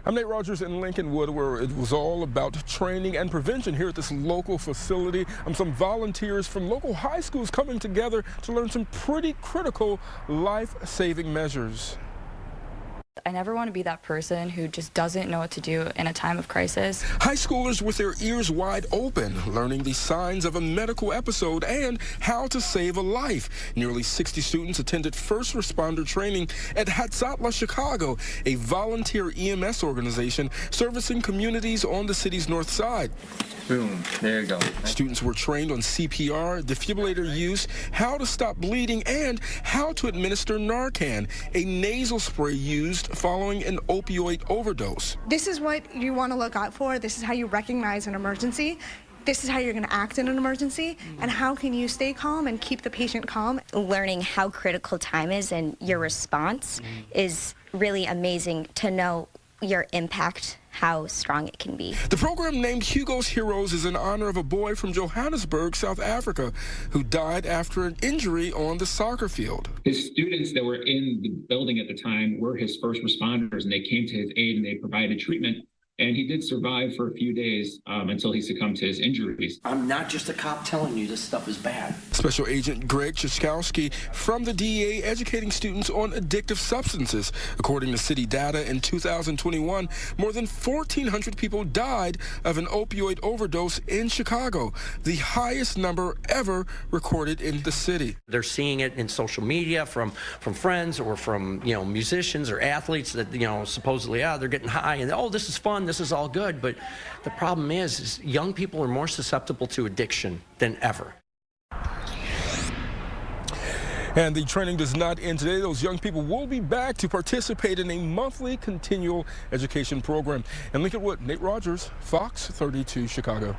I'm Nate Rogers in Lincolnwood, where it was all about training and prevention here at this local facility. Some volunteers from local high schools coming together to learn some pretty critical life-saving measures. I never want to be that person who just doesn't know what to do in a time of crisis. High schoolers with their ears wide open, learning the signs of a medical episode and how to save a life. Nearly 60 students attended first responder training at Hatzatla, Chicago, a volunteer EMS organization servicing communities on the city's north side. Boom, there you go. Students were trained on CPR, defibrillator use, how to stop bleeding, and how to administer NARCAN, a nasal spray used following an opioid overdose. This is what you want to look out for. This is how you recognize an emergency. This is how you're going to act in an emergency, and how can you stay calm and keep the patient calm. Learning how critical time is and your response is really amazing to know your impact, how strong it can be. The program named Hugo's Heroes is in honor of a boy from Johannesburg, South Africa, who died after an injury on the soccer field. His students that were in the building at the time were his first responders, and they came to his aid and they provided treatment. And he did survive for a few days until he succumbed to his injuries. I'm not just a cop telling you this stuff is bad. Special Agent Greg Chiskowski from the DEA educating students on addictive substances. According to city data, in 2021, more than 1,400 people died of an opioid overdose in Chicago, the highest number ever recorded in the city. They're seeing it in social media from friends or from musicians or athletes that supposedly they're getting high and this is fun. This is all good, but the problem is young people are more susceptible to addiction than ever. And the training does not end today. Those young people will be back to participate in a monthly continual education program. In Lincolnwood, Nate Rogers, Fox 32 Chicago.